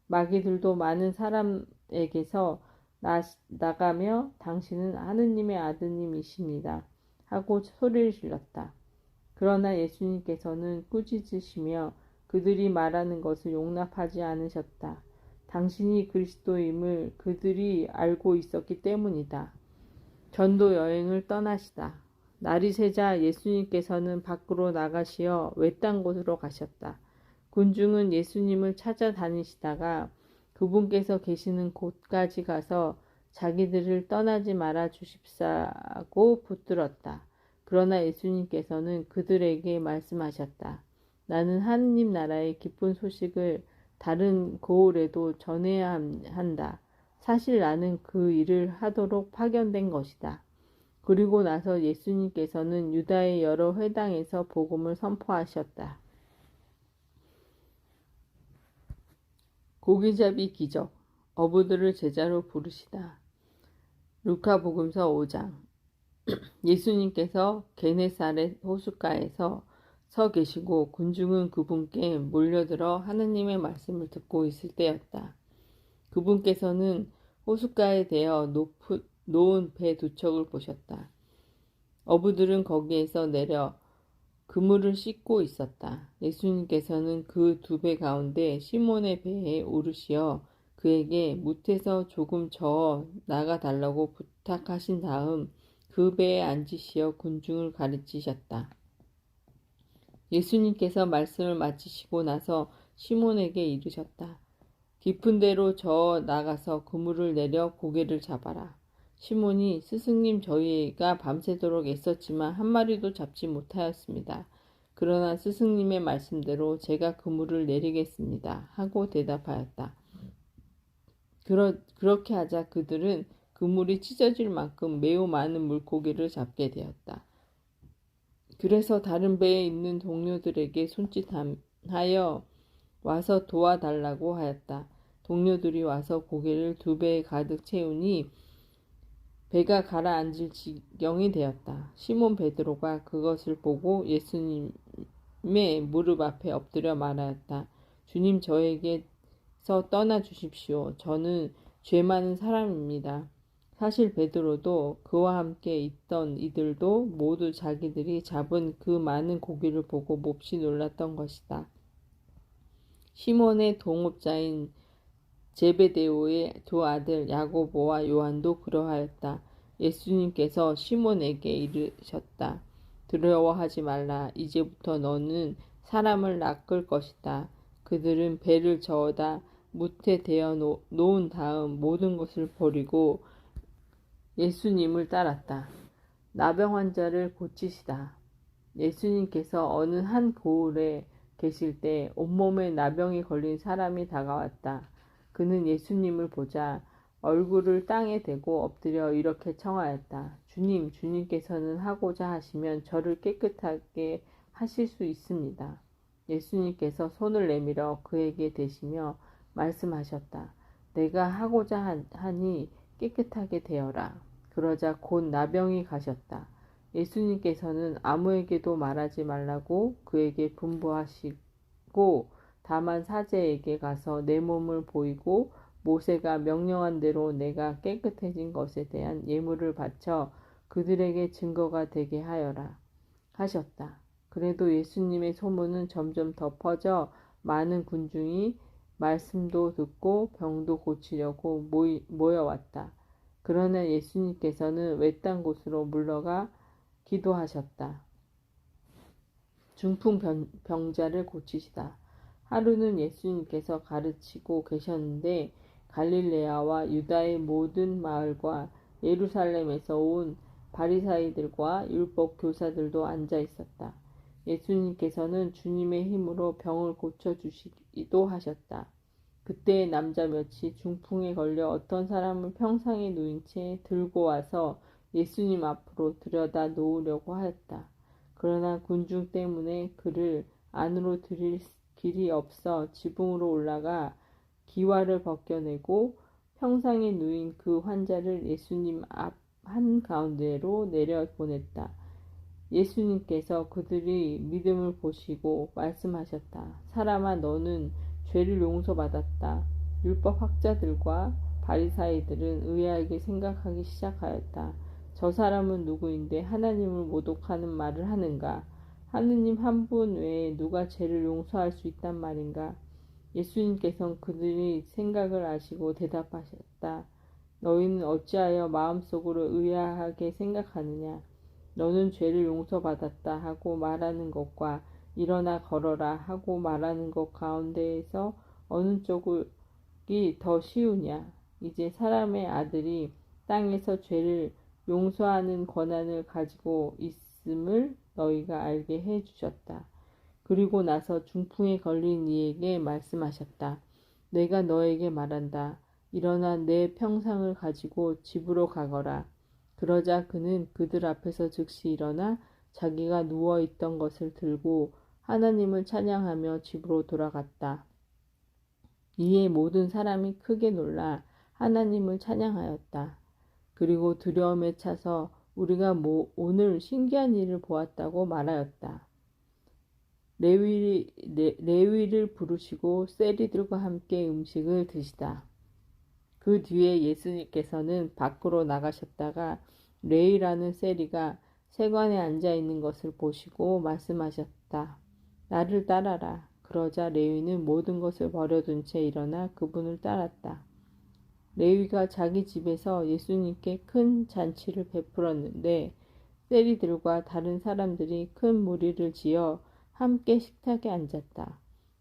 마귀들도 많은 사람에게서 나가며 당신은 하느님의 아드님이십니다. 하고 소리를 질렀다. 그러나 예수님께서는 꾸짖으시며 그들이 말하는 것을 용납하지 않으셨다. 당신이 그리스도임을 그들이 알고 있었기 때문이다. 전도 여행을 떠나시다. 날이 새자 예수님께서는 밖으로 나가시어 외딴 곳으로 가셨다. 군중은 예수님을 찾아다니시다가 그분께서 계시는 곳까지 가서 자기들을 떠나지 말아 주십사고 붙들었다. 그러나 예수님께서는 그들에게 말씀하셨다. 나는 하느님 나라의 기쁜 소식을 다른 고을에도 전해야 한다. 사실 나는 그 일을 하도록 파견된 것이다. 그리고 나서 예수님께서는 유다의 여러 회당에서 복음을 선포하셨다. 고기잡이 기적, 어부들을 제자로 부르시다. 루카복음서 5장. 예수님께서 게네사렛 호숫가에서 서 계시고 군중은 그분께 몰려들어 하느님의 말씀을 듣고 있을 때였다. 그분께서는 호숫가에 대어 놓은 배 두 척을 보셨다. 어부들은 거기에서 내려 그물을 씻고 있었다. 예수님께서는 그 두 배 가운데 시몬의 배에 오르시어 그에게 뭇에서 조금 저어 나가 달라고 부탁하신 다음 그 배에 앉으시어 군중을 가르치셨다. 예수님께서 말씀을 마치시고 나서 시몬에게 이르셨다. 깊은 데로 저어 나가서 그물을 내려 고개를 잡아라. 시몬이 스승님 저희가 밤새도록 애썼지만 한 마리도 잡지 못하였습니다. 그러나 스승님의 말씀대로 제가 그물을 내리겠습니다. 하고 대답하였다. 그렇게 하자 그들은 그물이 찢어질 만큼 매우 많은 물고기를 잡게 되었다. 그래서 다른 배에 있는 동료들에게 손짓하여 와서 도와달라고 하였다. 동료들이 와서 고기를 두 배에 가득 채우니 배가 가라앉을 지경이 되었다. 시몬 베드로가 그것을 보고 예수님의 무릎 앞에 엎드려 말하였다. 주님 저에게서 떠나 주십시오. 저는 죄 많은 사람입니다. 사실 베드로도 그와 함께 있던 이들도 모두 자기들이 잡은 그 많은 고기를 보고 몹시 놀랐던 것이다. 시몬의 동업자인 제베데오의 두 아들 야고보와 요한도 그러하였다. 예수님께서 시몬에게 이르셨다. 두려워하지 말라. 이제부터 너는 사람을 낚을 것이다. 그들은 배를 저어다 뭇에 대어 놓은 다음 모든 것을 버리고 예수님을 따랐다. 나병 환자를 고치시다. 예수님께서 어느 한 고을에 계실 때 온몸에 나병이 걸린 사람이 다가왔다. 그는 예수님을 보자 얼굴을 땅에 대고 엎드려 이렇게 청하였다. 주님, 주님께서는 하고자 하시면 저를 깨끗하게 하실 수 있습니다. 예수님께서 손을 내밀어 그에게 대시며 말씀하셨다. 내가 하고자 하니 깨끗하게 되어라. 그러자 곧 나병이 가셨다. 예수님께서는 아무에게도 말하지 말라고 그에게 분부하시고 다만 사제에게 가서 내 몸을 보이고 모세가 명령한 대로 내가 깨끗해진 것에 대한 예물을 바쳐 그들에게 증거가 되게 하여라 하셨다. 그래도 예수님의 소문은 점점 더 퍼져 많은 군중이 말씀도 듣고 병도 고치려고 모여왔다. 그러나 예수님께서는 외딴 곳으로 물러가 기도하셨다. 중풍 병자를 고치시다. 하루는 예수님께서 가르치고 계셨는데 갈릴레아와 유다의 모든 마을과 예루살렘에서 온 바리사이들과 율법 교사들도 앉아 있었다. 예수님께서는 주님의 힘으로 병을 고쳐주시기도 하셨다. 그때 남자 몇이 중풍에 걸려 어떤 사람을 평상에 누인 채 들고 와서 예수님 앞으로 들여다 놓으려고 하였다. 그러나 군중 때문에 그를 안으로 들일 길이 없어 지붕으로 올라가 기와를 벗겨내고 평상에 누인 그 환자를 예수님 앞 한가운데로 내려보냈다. 예수님께서 그들의 믿음을 보시고 말씀하셨다. 사람아, 너는 죄를 용서받았다. 율법 학자들과 바리사이들은 의아하게 생각하기 시작하였다. 저 사람은 누구인데 하나님을 모독하는 말을 하는가? 하느님 한 분 외에 누가 죄를 용서할 수 있단 말인가? 예수님께서는 그들의 생각을 아시고 대답하셨다. 너희는 어찌하여 마음속으로 의아하게 생각하느냐? 너는 죄를 용서받았다 하고 말하는 것과 일어나 걸어라 하고 말하는 것 가운데에서 어느 쪽이 더 쉬우냐? 이제 사람의 아들이 땅에서 죄를 용서하는 권한을 가지고 있음을 너희가 알게 해 주셨다. 그리고 나서 중풍에 걸린 이에게 말씀하셨다. 내가 너에게 말한다. 일어나 내 평상을 가지고 집으로 가거라. 그러자 그는 그들 앞에서 즉시 일어나 자기가 누워 있던 것을 들고 하나님을 찬양하며 집으로 돌아갔다. 이에 모든 사람이 크게 놀라 하나님을 찬양하였다. 그리고 두려움에 차서 우리가 오늘 신기한 일을 보았다고 말하였다. 레위를 부르시고 세리들과 함께 음식을 드시다. 그 뒤에 예수님께서는 밖으로 나가셨다가 레위라는 세리가 세관에 앉아 있는 것을 보시고 말씀하셨다. 나를 따라라. 그러자 레위는 모든 것을 버려둔 채 일어나 그분을 따랐다. 레위가 자기 집에서 예수님께 큰 잔치를 베풀었는데 세리들과 다른 사람들이 큰 무리를 지어 함께 식탁에 앉았다.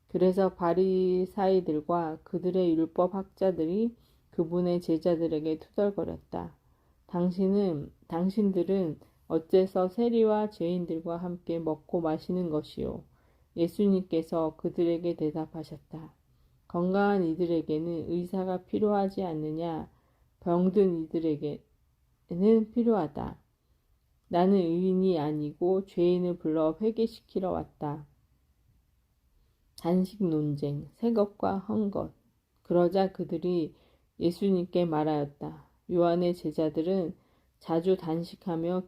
그래서 바리사이들과 그들의 율법 학자들이 그분의 제자들에게 투덜거렸다. 당신들은 어째서 세리와 죄인들과 함께 먹고 마시는 것이요? 예수님께서 그들에게 대답하셨다. 건강한 이들에게는 의사가 필요하지 않느냐? 병든 이들에게는 필요하다. 나는 의인이 아니고 죄인을 불러 회개시키러 왔다. 단식 논쟁, 새 것과 헌 것. 그러자 그들이 예수님께 말하였다. 요한의 제자들은 자주 단식하며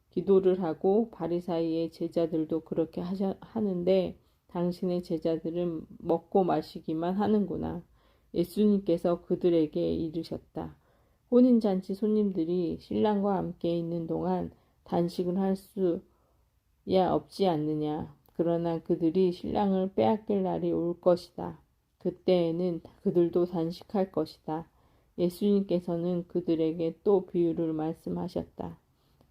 기도를 하고 바리사이의 제자들도 그렇게 하는데 당신의 제자들은 먹고 마시기만 하는구나. 예수님께서 그들에게 이르셨다. 혼인잔치 손님들이 신랑과 함께 있는 동안 단식을 할 수야 없지 않느냐. 그러나 그들이 신랑을 빼앗길 날이 올 것이다. 그때에는 그들도 단식할 것이다. 예수님께서는 그들에게 또 비유를 말씀하셨다.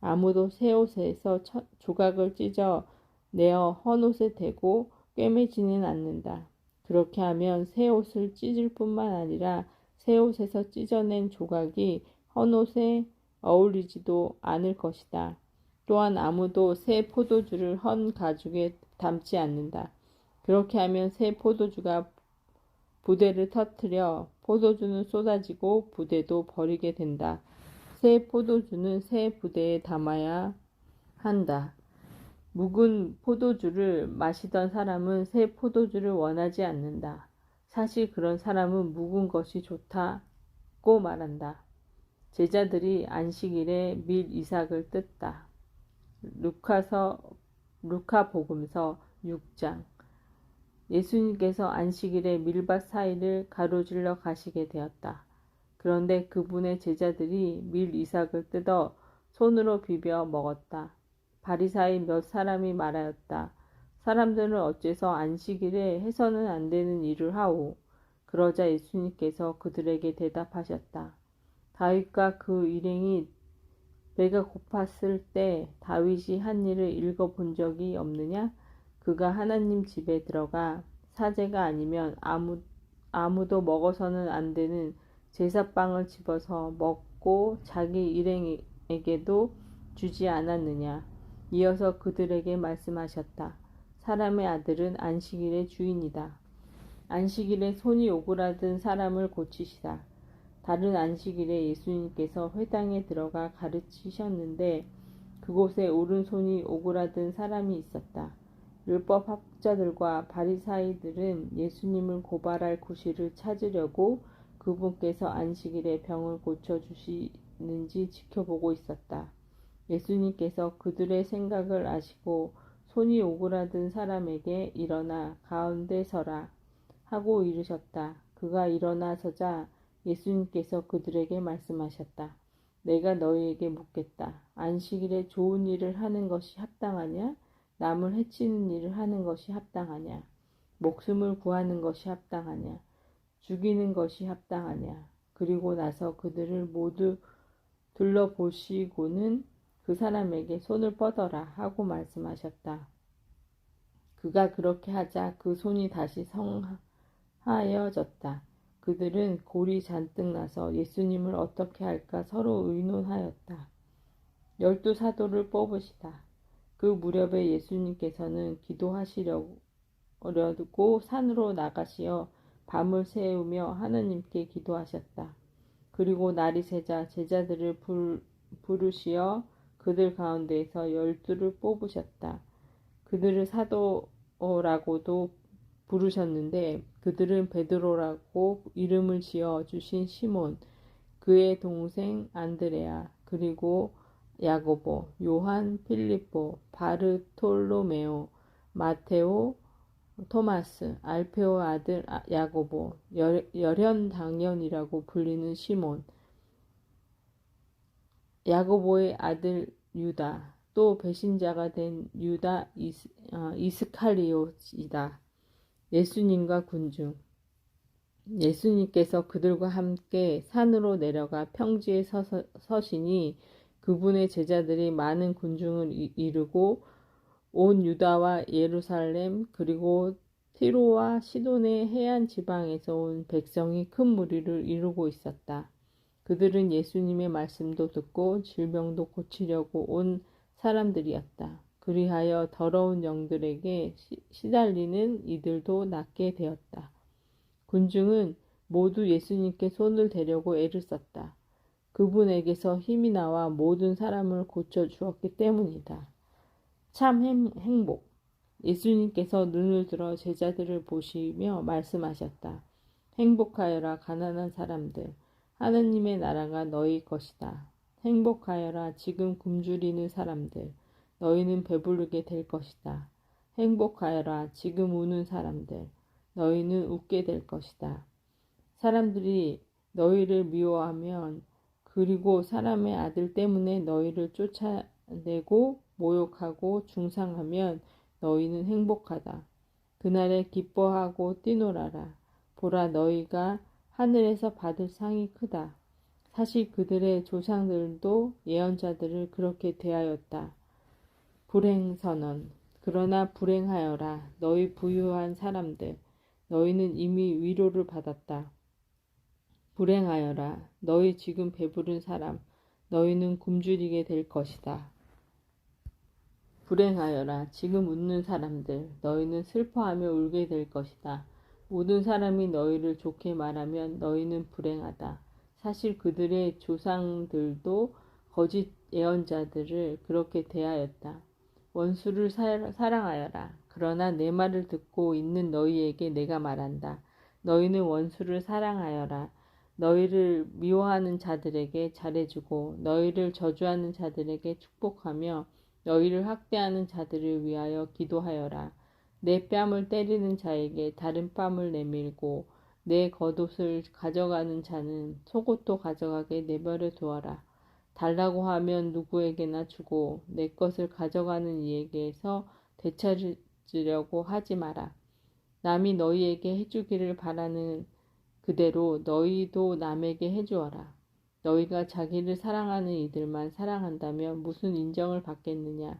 아무도 새 옷에서 조각을 찢어 내어 헌 옷에 대고 꿰매지는 않는다. 그렇게 하면 새 옷을 찢을 뿐만 아니라 새 옷에서 찢어낸 조각이 헌 옷에 어울리지도 않을 것이다. 또한 아무도 새 포도주를 헌 가죽에 담지 않는다. 그렇게 하면 새 포도주가 부대를 터뜨려 포도주는 쏟아지고 부대도 버리게 된다. 새 포도주는 새 부대에 담아야 한다. 묵은 포도주를 마시던 사람은 새 포도주를 원하지 않는다. 사실 그런 사람은 묵은 것이 좋다고 말한다. 제자들이 안식일에 밀 이삭을 뜯다. 루카복음서 6장. 예수님께서 안식일에 밀밭 사이를 가로질러 가시게 되었다. 그런데 그분의 제자들이 밀 이삭을 뜯어 손으로 비벼 먹었다. 바리사의 몇 사람이 말하였다. 사람들은 어째서 안식일에 해서는 안 되는 일을 하오? 그러자 예수님께서 그들에게 대답하셨다. 다윗과 그 일행이 배가 고팠을 때 다윗이 한 일을 읽어본 적이 없느냐? 그가 하나님 집에 들어가 사제가 아니면 아무도 먹어서는 안 되는 제사빵을 집어서 먹고 자기 일행에게도 주지 않았느냐? 이어서 그들에게 말씀하셨다. 사람의 아들은 안식일의 주인이다. 안식일에 손이 오그라든 사람을 고치시다. 다른 안식일에 예수님께서 회당에 들어가 가르치셨는데 그곳에 오른손이 오그라든 사람이 있었다. 율법 학자들과 바리사이들은 예수님을 고발할 구실을 찾으려고 그분께서 안식일에 병을 고쳐주시는지 지켜보고 있었다. 예수님께서 그들의 생각을 아시고 손이 오그라든 사람에게 일어나 가운데 서라 하고 이르셨다. 그가 일어나 서자 예수님께서 그들에게 말씀하셨다. 내가 너희에게 묻겠다. 안식일에 좋은 일을 하는 것이 합당하냐? 남을 해치는 일을 하는 것이 합당하냐? 목숨을 구하는 것이 합당하냐? 죽이는 것이 합당하냐? 그리고 나서 그들을 모두 둘러보시고는 그 사람에게 손을 뻗어라 하고 말씀하셨다. 그가 그렇게 하자 그 손이 다시 성하여졌다. 그들은 골이 잔뜩 나서 예수님을 어떻게 할까 서로 의논하였다. 12사도를 뽑으시다. 그 무렵에 예수님께서는 기도하시려고 산으로 나가시어 밤을 새우며 하느님께 기도하셨다. 그리고 날이 새자 제자들을 부르시어 그들 가운데에서 12를 뽑으셨다. 그들을 사도라고도 부르셨는데 그들은 베드로라고 이름을 지어 주신 시몬, 그의 동생 안드레아, 그리고 야고보, 요한, 필립보, 바르톨로메오, 마테오, 토마스, 알페오 아들 야고보, 열현당연이라고 불리는 시몬, 야고보의 아들 유다, 또 배신자가 된 유다 이스카리ot이다. 예수님과 군중. 예수님께서 그들과 함께 산으로 내려가 평지에 서시니 그분의 제자들이 많은 군중을 이루고 온 유다와 예루살렘 그리고 티로와 시돈의 해안 지방에서 온 백성이 큰 무리를 이루고 있었다. 그들은 예수님의 말씀도 듣고 질병도 고치려고 온 사람들이었다. 그리하여 더러운 영들에게 시달리는 이들도 낫게 되었다. 군중은 모두 예수님께 손을 대려고 애를 썼다. 그분에게서 힘이 나와 모든 사람을 고쳐주었기 때문이다. 참 행복. 예수님께서 눈을 들어 제자들을 보시며 말씀하셨다. 행복하여라 가난한 사람들. 하느님의 나라가 너희 것이다. 행복하여라 지금 굶주리는 사람들. 너희는 배부르게 될 것이다. 행복하여라 지금 우는 사람들. 너희는 웃게 될 것이다. 사람들이 너희를 미워하면 그리고 사람의 아들 때문에 너희를 쫓아내고 모욕하고 중상하면 너희는 행복하다. 그날에 기뻐하고 뛰놀아라. 보라 너희가 하늘에서 받을 상이 크다. 사실 그들의 조상들도 예언자들을 그렇게 대하였다. 불행선언. 그러나 불행하여라 너희 부유한 사람들. 너희는 이미 위로를 받았다. 불행하여라 너희 지금 배부른 사람. 너희는 굶주리게 될 것이다. 불행하여라. 지금 웃는 사람들, 너희는 슬퍼하며 울게 될 것이다. 모든 사람이 너희를 좋게 말하면 너희는 불행하다. 사실 그들의 조상들도 거짓 예언자들을 그렇게 대하였다. 원수를 사랑하여라. 그러나 내 말을 듣고 있는 너희에게 내가 말한다. 너희는 원수를 사랑하여라. 너희를 미워하는 자들에게 잘해주고 너희를 저주하는 자들에게 축복하며 너희를 학대하는 자들을 위하여 기도하여라. 내 뺨을 때리는 자에게 다른 뺨을 내밀고 내 겉옷을 가져가는 자는 속옷도 가져가게 내버려 두어라. 달라고 하면 누구에게나 주고 내 것을 가져가는 이에게서 되찾으려고 하지 마라. 남이 너희에게 해주기를 바라는 그대로 너희도 남에게 해주어라. 너희가 자기를 사랑하는 이들만 사랑한다면 무슨 인정을 받겠느냐.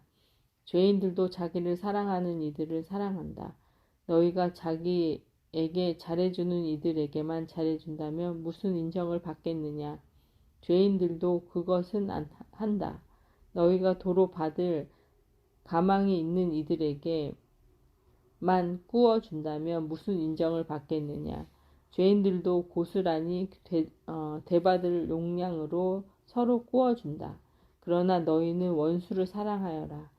죄인들도 자기를 사랑하는 이들을 사랑한다. 너희가 자기에게 잘해주는 이들에게만 잘해준다면 무슨 인정을 받겠느냐. 죄인들도 그것은 한다. 너희가 도로 받을 가망이 있는 이들에게만 꾸어준다면 무슨 인정을 받겠느냐. 죄인들도 고스란히 대받을 용량으로 서로 꾸어준다. 그러나 너희는 원수를 사랑하여라.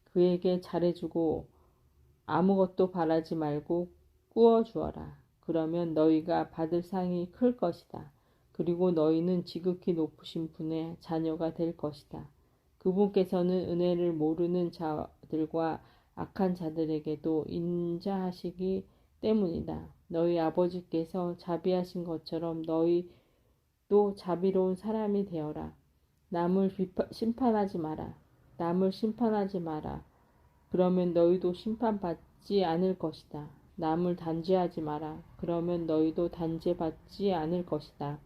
그에게 잘해주고 아무것도 바라지 말고 꾸어주어라. 그러면 너희가 받을 상이 클 것이다. 그리고 너희는 지극히 높으신 분의 자녀가 될 것이다. 그분께서는 은혜를 모르는 자들과 악한 자들에게도 인자하시기 때문이다. 너희 아버지께서 자비하신 것처럼 너희도 자비로운 사람이 되어라. 남을 심판하지 마라. 남을 심판하지 마라. 그러면 너희도 심판받지 않을 것이다. 남을 단죄하지 마라. 그러면 너희도 단죄받지 않을 것이다.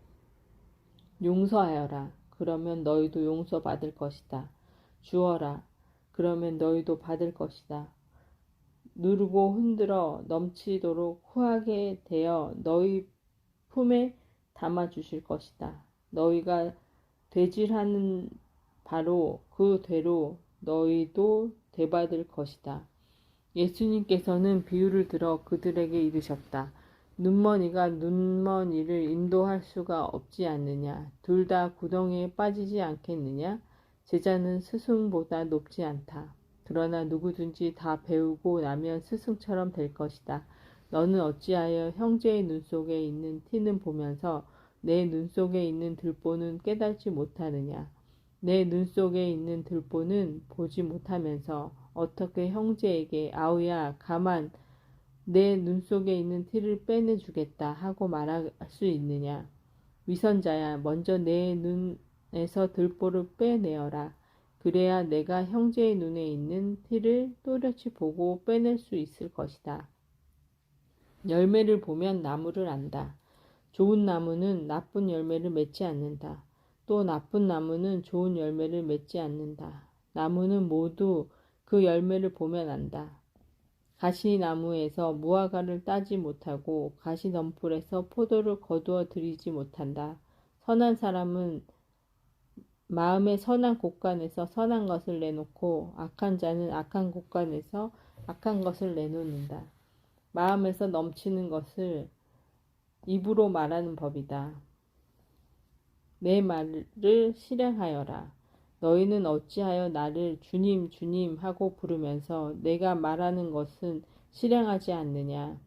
용서하여라. 그러면 너희도 용서받을 것이다. 주어라. 그러면 너희도 받을 것이다. 누르고 흔들어 넘치도록 후하게 되어 너희 품에 담아 주실 것이다. 너희가 되질하는 바로 그 대로 너희도 되받을 것이다. 예수님께서는 비유를 들어 그들에게 이르셨다. 눈먼이가 눈먼이를 인도할 수가 없지 않느냐. 둘 다 구덩이에 빠지지 않겠느냐. 제자는 스승보다 높지 않다. 그러나 누구든지 다 배우고 나면 스승처럼 될 것이다. 너는 어찌하여 형제의 눈 속에 있는 티는 보면서 내 눈 속에 있는 들보는 깨닫지 못하느냐. 내 눈 속에 있는 들보는 보지 못하면서 어떻게 형제에게 아우야 가만 내 눈 속에 있는 티를 빼내주겠다 하고 말할 수 있느냐. 위선자야 먼저 내 눈에서 들보를 빼내어라. 그래야 내가 형제의 눈에 있는 티를 또렷이 보고 빼낼 수 있을 것이다. 열매를 보면 나무를 안다. 좋은 나무는 나쁜 열매를 맺지 않는다. 또 나쁜 나무는 좋은 열매를 맺지 않는다. 나무는 모두 그 열매를 보면 안다. 가시나무에서 무화과를 따지 못하고 가시덤불에서 포도를 거두어 들이지 못한다. 선한 사람은 마음의 선한 곳간에서 선한 것을 내놓고 악한 자는 악한 곳간에서 악한 것을 내놓는다. 마음에서 넘치는 것을 입으로 말하는 법이다. 내 말을 실행하여라. 너희는 어찌하여 나를 주님 주님 하고 부르면서 내가 말하는 것은 실행하지 않느냐.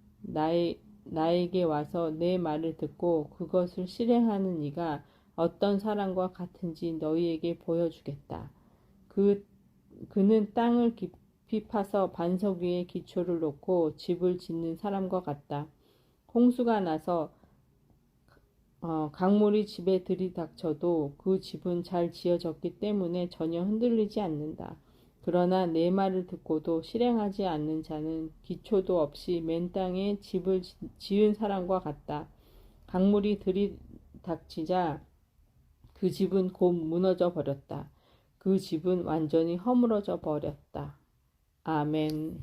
나에게 와서 내 말을 듣고 그것을 실행하는 이가 어떤 사람과 같은지 너희에게 보여주겠다. 그는 땅을 깊이 파서 반석 위에 기초를 놓고 집을 짓는 사람과 같다. 홍수가 나서 강물이 집에 들이닥쳐도 그 집은 잘 지어졌기 때문에 전혀 흔들리지 않는다. 그러나 내 말을 듣고도 실행하지 않는 자는 기초도 없이 맨 땅에 집을 지은 사람과 같다. 강물이 들이닥치자 그 집은 곧 무너져 버렸다. 그 집은 완전히 허물어져 버렸다. 아멘.